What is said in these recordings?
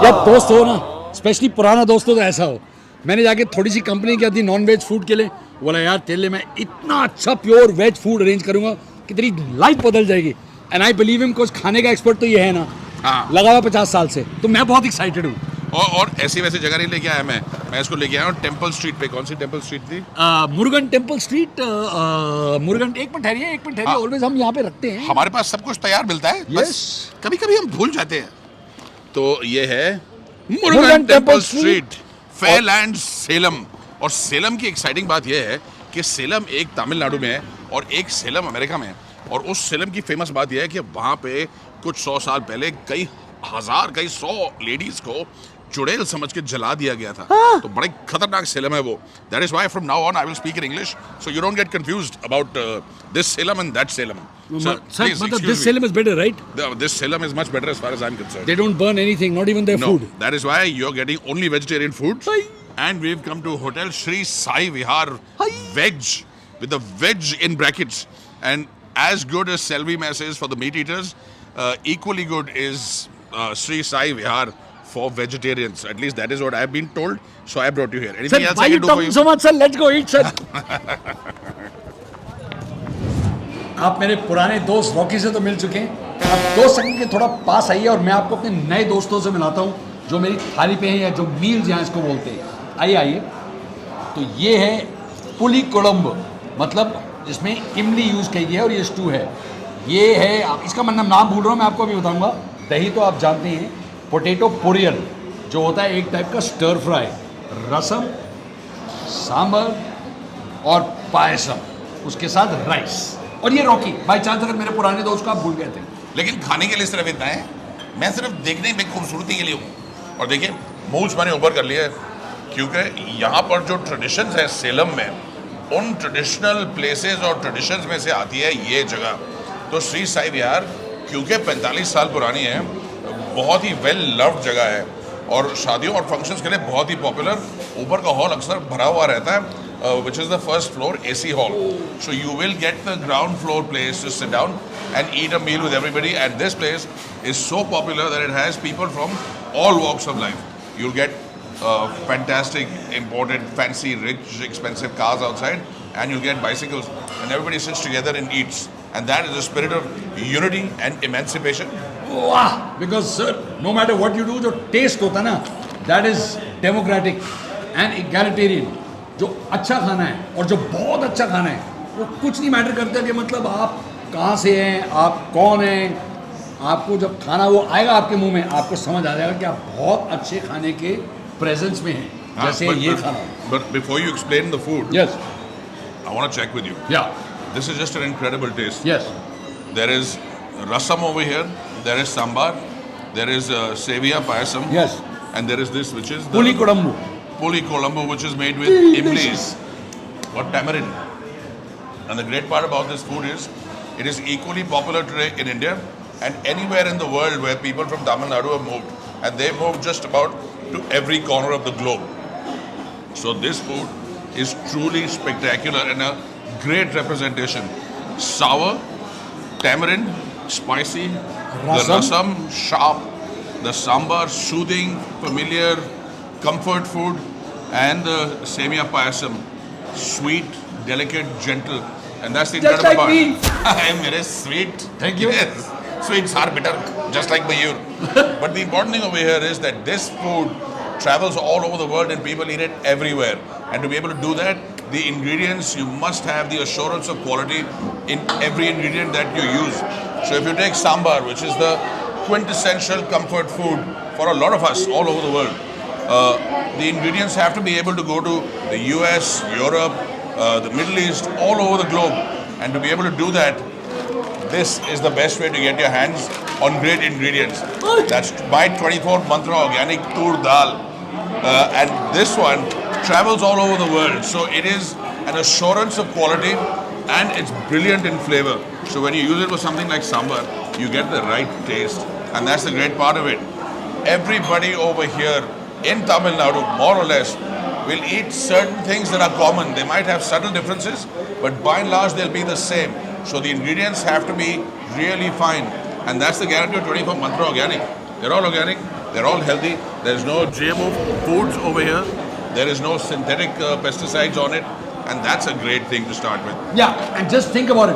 जब दोस्त हो ना, स्पेशली पुराना दोस्त हो तो ऐसा हो। मैंने जाके थोड़ी सी कंपनी की थी नॉन वेज फूड के लिए, बोला यार तेरे लिए मैं इतना अच्छा प्योर वेज फूड अरेंज करूंगा कि तेरी लाइफ बदल जाएगी। And I believe him, because खाने का एक्सपर्ट तो ये है ना, हाँ। लगा हुआ 50 साल से, तो मैं बहुत एक्साइटेड हूँ। और ऐसी वैसी जगह नहीं लेके आया मैं इसको लेके आया हूँ टेम्पल स्ट्रीट पे। कौन सी टेम्पल स्ट्रीट थी? Murugan temple street. मुरुगन, एक मिनट ठहरिए, हाँ। ऑलवेज हम यहाँ पे रखते हैं। हमारे पास सब कुछ तैयार मिलता है, Yes. बस कभी कभी हम भूल जाते हैं। तो ये है Murugan Murugan temple temple street, street, Fairland, Salem. और सेलम की एक्साइटिंग बात यह है कि सेलम एक तमिलनाडु में है और एक सेलम अमेरिका में है। और उस सेलम की फेमस बात यह है कि वहाँ पे कुछ 100 साल पहले कई 100 लेडीज को चुड़ैल समझ के जला दिया गया था। तो बड़े खतरनाक सेलम है वो। That is why from now on I will speak in English, so you don't get confused about this Salem and that Salem. Sir, but this Salem is better, right? This Salem is much better as far as I'm concerned. They don't burn anything, not even their No, food. that is why you're getting only vegetarian food. Hi. And we've come to Hotel Shri Sai Vihar Hi. Veg, with the veg in brackets. And as good as Selvi Mess is for the meat eaters, equally good is Shri Sai Vihar for vegetarians. At least that is what I've been told. So I brought you here. Sir, Anything else why I you can do for talking you? so much, sir? Let's go eat, sir. आप मेरे पुराने दोस्त Rocky से तो मिल चुके हैं, अब 2 second के थोड़ा पास आइए और मैं आपको अपने नए दोस्तों से मिलाता हूँ जो मेरी थाली पे हैं, या जो मील्स यहाँ इसको बोलते हैं। आइए। तो ये है पुली कोलम्बो, मतलब जिसमें इमली यूज़ की गई है और ये स्टू है। ये है, आप इसका मतलब नाम भूल रहा हूँ, मैं आपको अभी बताऊँगा। दही तो आप जानते हैं, पोटैटो पोरियल जो होता है एक टाइप का स्टर फ्राई, रसम, सांभर और पायसम, उसके साथ राइस। और ये रॉकी, बाई चांस अगर मेरे पुराने दोस्त को आप भूल गए थे। लेकिन खाने के लिए सिर्फ इतना है, मैं सिर्फ देखने में खूबसूरती के लिए हूँ। और देखिए मूंछ मैंने ऊपर कर लिया है, क्योंकि यहाँ पर जो ट्रेडिशंस है सेलम में, उन ट्रेडिशनल प्लेसेस और ट्रेडिशंस में से आती है ये जगह। तो श्री साई विहार क्योंकि 45 साल पुरानी है, बहुत ही वेल लव्ड जगह है और शादियों और फंक्शंस के लिए बहुत ही पॉपुलर। ऊपर का हॉल अक्सर भरा हुआ रहता है, which is the first floor AC hall. So you will get the ground floor place to sit down and eat a meal with everybody. And this place is so popular that it has people from all walks of life. You'll get fantastic, imported, fancy, rich, expensive cars outside, and you'll get bicycles, and everybody sits together and eats. And that is the spirit of unity and emancipation. वाह, because sir no matter what you do, जो test होता है ना, that is democratic and egalitarian. जो अच्छा खाना है और जो बहुत अच्छा खाना है, वो कुछ नहीं मैटर करता कि मतलब आप कहाँ से हैं, आप कौन हैं। आपको जब खाना वो आएगा आपके मुंह में, आपको समझ आ जाएगा कि आप बहुत अच्छे खाने के प्रेजेंस में हैं, जैसे ये खाना। But before you explain the food, yes, I want to check with you. या, This is just an incredible taste. Yes, There is rasam over here, there is sambar, there is sevia payasam, yes, and there is this which is the pulley kuzhambu. puli colombo, which is made with imlis or tamarind. And the great part about this food is it is equally popular today in India and anywhere in the world where people from Tamil Nadu have moved, and they moved just about to every corner of the globe. So this food is truly spectacular and a great representation. Sour, tamarind, spicy, the rasam sharp, the sambar soothing, familiar, comfort food, and the semia payasam sweet, delicate, gentle, and that's the Just incredible like part. I am very sweet. Thank you. Yes. Sweets are bitter, just like Mayur. But the important thing over here is that this food travels all over the world and people eat it everywhere. And to be able to do that, the ingredients, you must have the assurance of quality in every ingredient that you use. So if you take sambar, which is the quintessential comfort food for a lot of us all over the world, the ingredients have to be able to go to the US, Europe, the Middle East, all over the globe. And to be able to do that, this is the best way to get your hands on great ingredients. That's my 24 mantra organic tur dal. And this one travels all over the world. So it is an assurance of quality and it's brilliant in flavor. So when you use it with something like sambar, you get the right taste. And that's the great part of it. Everybody over here in Tamil Nadu, more or less, will eat certain things that are common. They might have subtle differences, but by and large, they'll be the same. So the ingredients have to be really fine. And that's the guarantee of 24 Mantra Organic. They're all organic, they're all healthy, There is no GMO foods over here. There is no synthetic pesticides on it, and that's a great thing to start with. Yeah, and just think about it.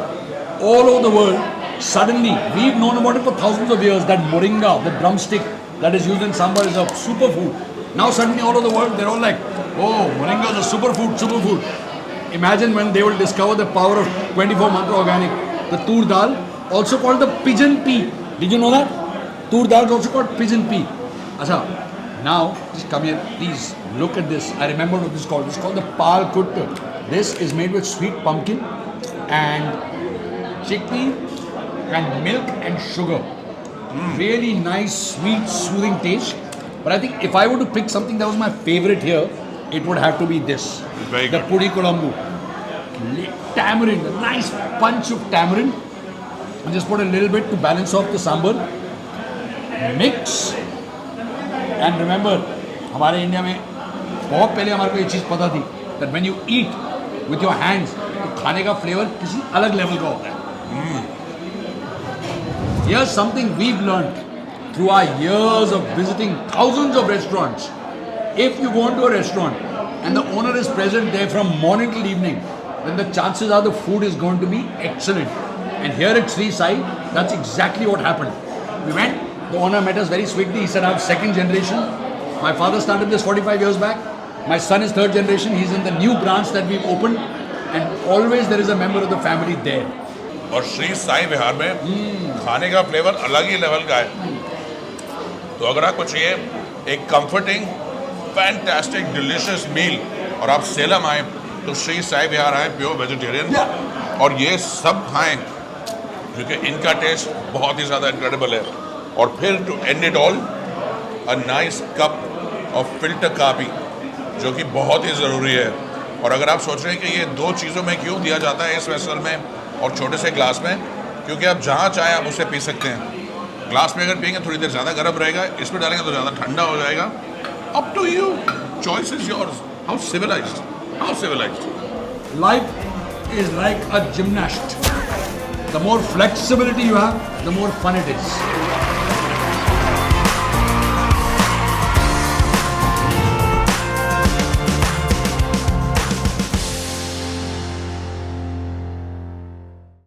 All over the world, suddenly, we've known about it for thousands of years, that moringa, the drumstick that is used in sambar is a superfood. Now suddenly all over the world, they're all like, oh, moringa is a superfood, superfood. Imagine when they will discover the power of 24 mantra organic. The tur dal, also called the pigeon pea. Did you know that? Tur dal is also called pigeon pea. Acha, now, just come here, please look at this. I remember what this is called. It's called the pal kut. This is made with sweet pumpkin and chickpea and milk and sugar. Really nice, sweet, soothing taste. But I think if I were to pick something that was my favorite here, it would have to be this. Very the good. pudi kolambu. Tamarind, a nice punch of tamarind. And just put a little bit to balance off the sambar. Mix. And remember, हमारे India में बहुत पहले हमारे को ये चीज़ पता थी that when you eat with your hands, तो खाने का फ्लेवर किसी अलग लेवल का होता है. Here's something we've learned through our years of visiting thousands of restaurants. If you go into a restaurant and the owner is present there from morning till evening, then the chances are the food is going to be excellent. And here at Sri Sai, that's exactly what happened. We went, the owner met us very sweetly. He said, I'm second generation. My father started this 45 years back. My son is third generation. He's in the new branch that we've opened. And always there is a member of the family there. और श्री साई विहार में खाने का flavour अलग ही level का है. तो अगर आपको चाहिए एक कंफर्टिंग फैंटास्टिक डिलीशियस मील और आप सेलम आए तो श्री साई विहार आए, प्योर वेजिटेरियन, और ये सब खाएं क्योंकि इनका टेस्ट बहुत ही ज़्यादा इनक्रेडिबल है. और फिर to end it all, a nice cup of filter coffee जो कि बहुत ही ज़रूरी है. और अगर आप सोच रहे हैं कि ये दो चीज़ों में क्यों दिया जाता है इस वेसल में और छोटे से ग्लास में, क्योंकि आप जहाँ चाहें आप उसे पी सकते हैं. ग्लास में अगर पियेंगे थोड़ी देर ज़्यादा गर्म रहेगा, इसमें डालेंगे तो ज़्यादा ठंडा हो जाएगा. Up to you, choice is yours. How civilised, how civilised. Life is like a gymnast. The more flexibility you have, the more fun it is.